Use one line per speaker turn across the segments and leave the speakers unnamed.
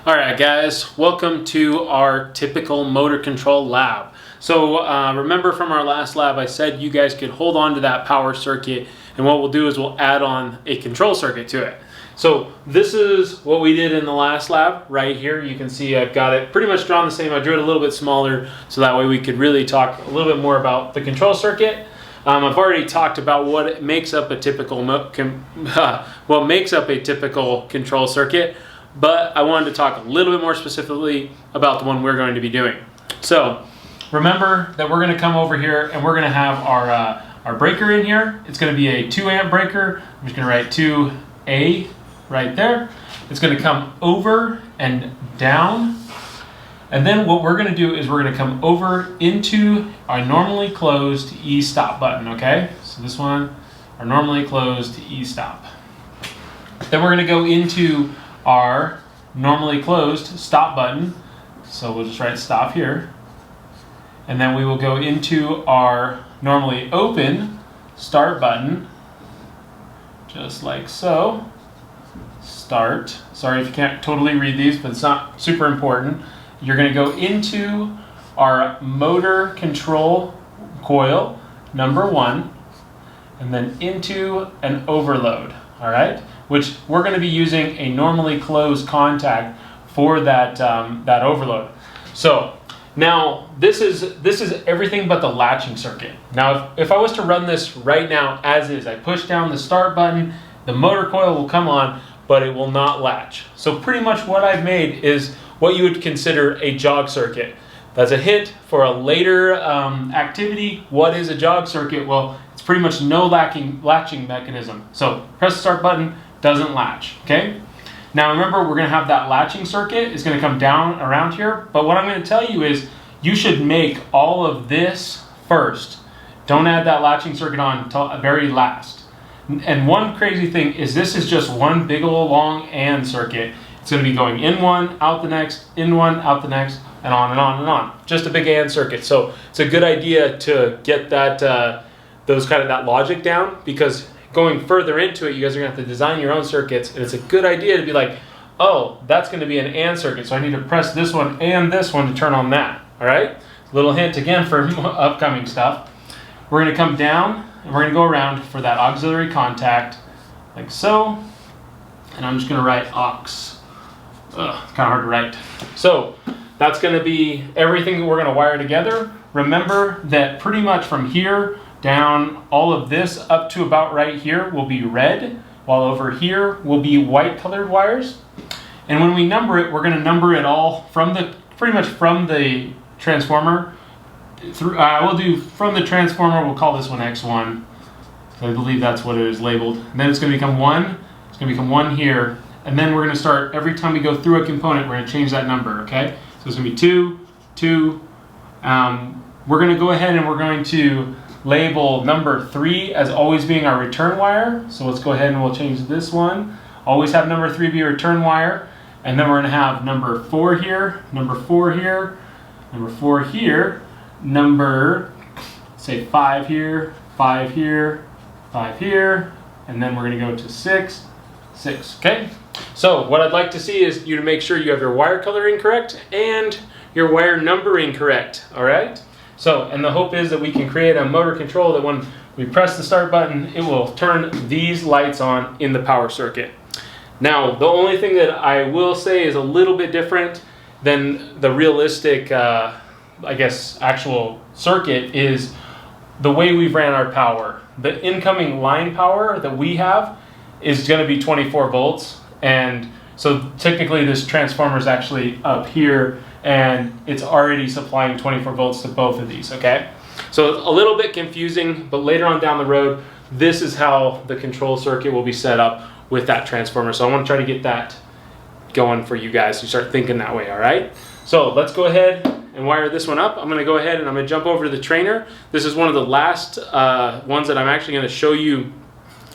Alright guys, welcome to our typical motor control lab. So remember from our last lab I said you guys could hold on to that power circuit, and what we'll do is we'll add on a control circuit to it. So this is what we did in the last lab right here. You can see I've got it pretty much drawn the same. I drew it a little bit smaller so that way we could really talk a little bit more about the control circuit. I've already talked about what makes up a typical control circuit, but I wanted to talk a little bit more specifically about the one we're going to be doing. So remember that we're going to come over here and we're going to have our breaker in here. It's going to be a 2 amp breaker. I'm just going to write 2A right there. It's going to come over and down. And then what we're going to do is we're going to come over into our normally closed E-stop button, okay? So this one, our normally closed E-stop. Then we're going to go into our normally closed stop button. So we'll just write stop here. And then we will go into our normally open start button, just like so. Start. Sorry if you can't totally read these, but it's not super important. You're going to go into our motor control coil, number 1, and then into an overload, all right? Which we're going to be using a normally closed contact for that, that overload. So now this is everything but the latching circuit. Now if I was to run this right now as is, I push down the start button, the motor coil will come on, but it will not latch. So pretty much what I've made is what you would consider a jog circuit. That's a hint for a later activity. What is a jog circuit? Well, it's pretty much no latching mechanism. So press the start button, doesn't latch, okay? Now remember, we're gonna have that latching circuit. It's gonna come down around here, but what I'm gonna tell you is you should make all of this first. Don't add that latching circuit on until very last. And one crazy thing is this is just one big old long AND circuit. It's going to be going in one, out the next, in one, out the next, and on and on and on. Just a big AND circuit. So it's a good idea to get that that logic down, because going further into it, you guys are going to have to design your own circuits, and it's a good idea to be like, oh, that's going to be an AND circuit, so I need to press this one and this one to turn on that. All right? Little hint again for upcoming stuff. We're going to come down and we're going to go around for that auxiliary contact, like so. And I'm just going to write aux. It's kind of hard to write. So that's going to be everything that we're going to wire together. Remember that pretty much from here down, all of this up to about right here will be red, while over here will be white colored wires. And when we number it, we're going to number it all from pretty much from the transformer. We'll do from the transformer, we'll call this one X1. So I believe that's what it is labeled. And then it's going to become 1. It's going to become 1 here. And then we're going to start, every time we go through a component, we're going to change that number, okay? So it's going to be 2, 2. We're going to go ahead and we're going to label number 3 as always being our return wire. So let's go ahead and we'll change this one. Always have number 3 be a return wire. And then we're going to have number 4 here, number 4 here, number 4 here, number, say 5 here, 5 here, 5 here, and then we're going to go to 6, 6, okay? So what I'd like to see is you to make sure you have your wire coloring correct and your wire numbering correct, all right? So, and the hope is that we can create a motor control that when we press the start button, it will turn these lights on in the power circuit. Now, the only thing that I will say is a little bit different than the realistic, I guess, actual circuit is the way we've ran our power. The incoming line power that we have is going to be 24 volts. And so technically this transformer is actually up here and it's already supplying 24 volts to both of these, okay? So it's a little bit confusing, but later on down the road, this is how the control circuit will be set up with that transformer. So I want to try to get that going for you guys to start thinking that way, all right? So let's go ahead and wire this one up. I'm going to go ahead and I'm going to jump over to the trainer. This is one of the last ones that I'm actually going to show you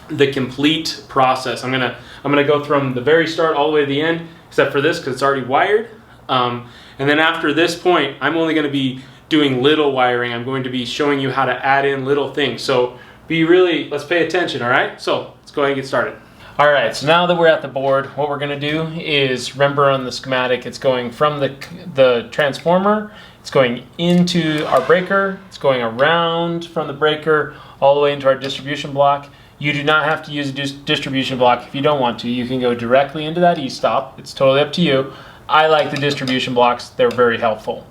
the complete process. I'm gonna go from the very start all the way to the end, except for this because it's already wired. And then after this point, I'm only going to be doing little wiring. I'm going to be showing you how to add in little things. So let's pay attention, all right? So let's go ahead and get started. All right, so now that we're at the board, what we're gonna do is, remember on the schematic, it's going from the transformer, it's going into our breaker, it's going around from the breaker all the way into our distribution block. You do not have to use a distribution block if you don't want to. You can go directly into that E-stop. It's totally up to you. I like the distribution blocks. They're very helpful.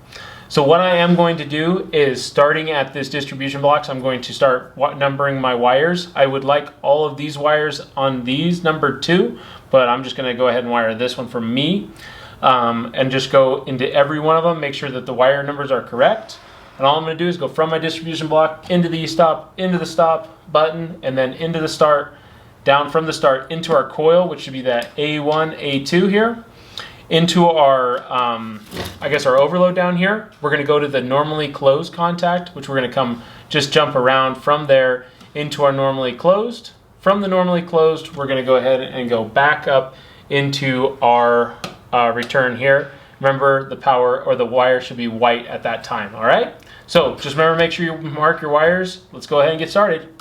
So what I am going to do is, starting at this distribution blocks, I'm going to start numbering my wires. I would like all of these wires on these numbered 2, but I'm just going to go ahead and wire this one for me, and just go into every one of them, make sure that the wire numbers are correct. And all I'm going to do is go from my distribution block into the E-stop, into the stop button, and then into the start, down from the start into our coil, which should be that A1, A2 here, into our, I guess our overload down here. We're going to go to the normally closed contact, which we're going to just jump around from there into our normally closed. From the normally closed, we're going to go ahead and go back up into our return here. Remember, the power or the wire should be white at that time, all right? So just remember, make sure you mark your wires. Let's go ahead and get started.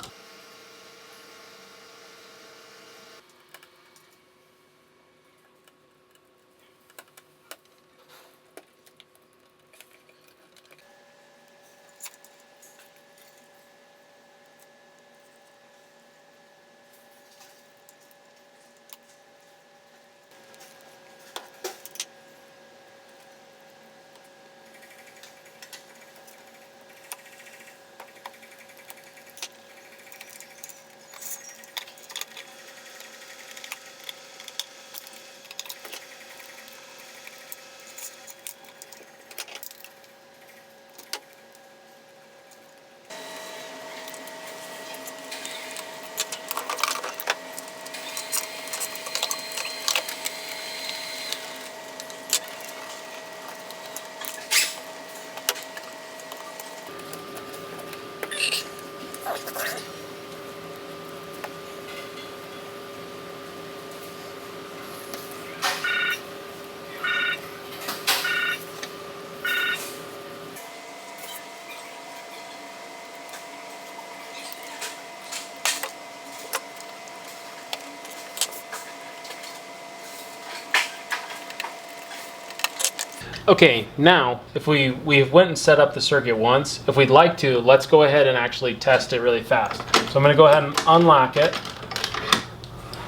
Okay, now if we went and set up the circuit once, if we'd like to, let's go ahead and actually test it really fast. So I'm going to go ahead and unlock it.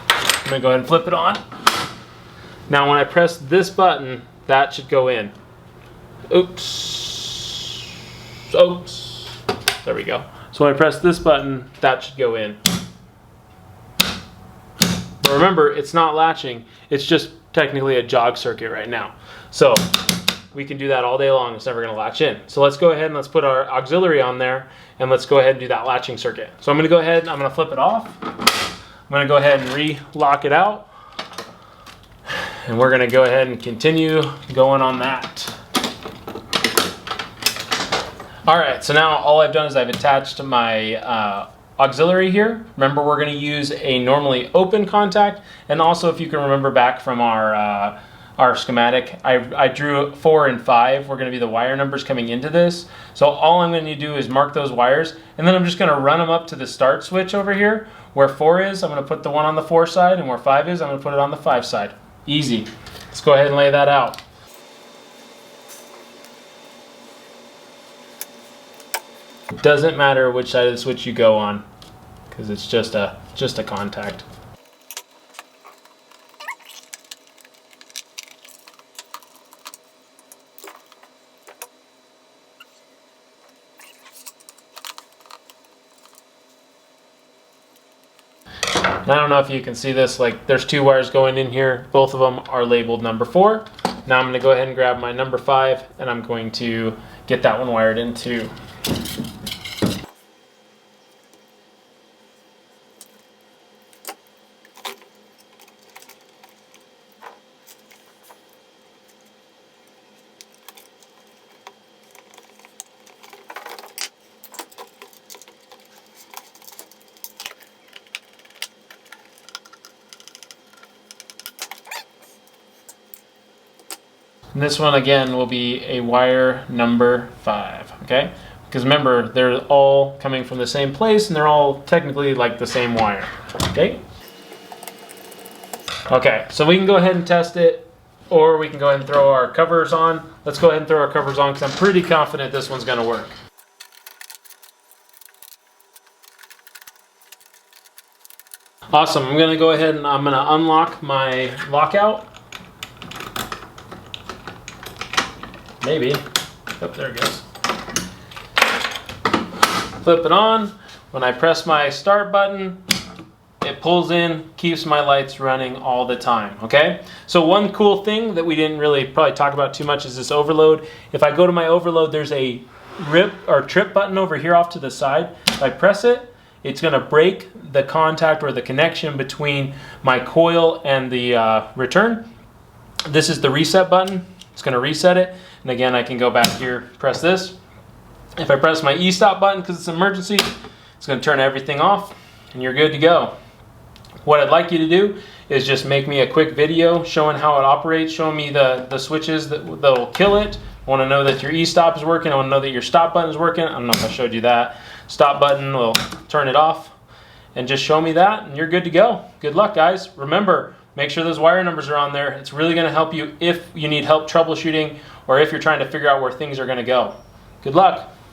I'm going to go ahead and flip it on. Now when I press this button, that should go in. Oops. Oops. There we go. So when I press this button, that should go in. But remember, it's not latching. It's just technically a jog circuit right now. So we can do that all day long. It's never going to latch in. So let's go ahead and let's put our auxiliary on there, and let's go ahead and do that latching circuit. So I'm going to go ahead and I'm going to flip it off. I'm going to go ahead and re-lock it out, and we're going to go ahead and continue going on that. All right, so now all I've done is I've attached my auxiliary here. Remember, we're going to use a normally open contact, and also if you can remember back from our schematic, I drew 4 and 5 were going to be the wire numbers coming into this. So all I'm going to do is mark those wires, and then I'm just going to run them up to the start switch over here. Where 4 is, I'm going to put the one on the 4 side, and where 5 is, I'm going to put it on the 5 side. Easy. Let's go ahead and lay that out. It doesn't matter which side of the switch you go on, because it's just a contact. And I don't know if you can see this, like there's 2 wires going in here. Both of them are labeled number 4. Now I'm going to go ahead and grab my number 5, and I'm going to get that one wired in too. And this one again will be a wire number 5, okay? Because remember, they're all coming from the same place and they're all technically like the same wire, okay? Okay, so we can go ahead and test it, or we can go ahead and throw our covers on. Let's go ahead and throw our covers on because I'm pretty confident this one's going to work. Awesome, I'm going to go ahead and I'm going to unlock my lockout. Maybe. Oh, there it goes. Flip it on. When I press my start button, it pulls in, keeps my lights running all the time, okay? So one cool thing that we didn't really probably talk about too much is this overload. If I go to my overload, there's a rip or trip button over here off to the side. If I press it, it's gonna break the contact or the connection between my coil and the return. This is the reset button. It's gonna reset it. And again, I can go back here, press this. If I press my e-stop button because it's an emergency, it's gonna turn everything off and you're good to go. What I'd like you to do is just make me a quick video showing how it operates, showing me the switches that'll kill it. I want to know that your e-stop is working. I want to know that your stop button is working. I don't know if I showed you that. Stop button will turn it off. And just show me that and you're good to go. Good luck, guys. Remember, make sure those wire numbers are on there. It's really going to help you if you need help troubleshooting or if you're trying to figure out where things are going to go. Good luck.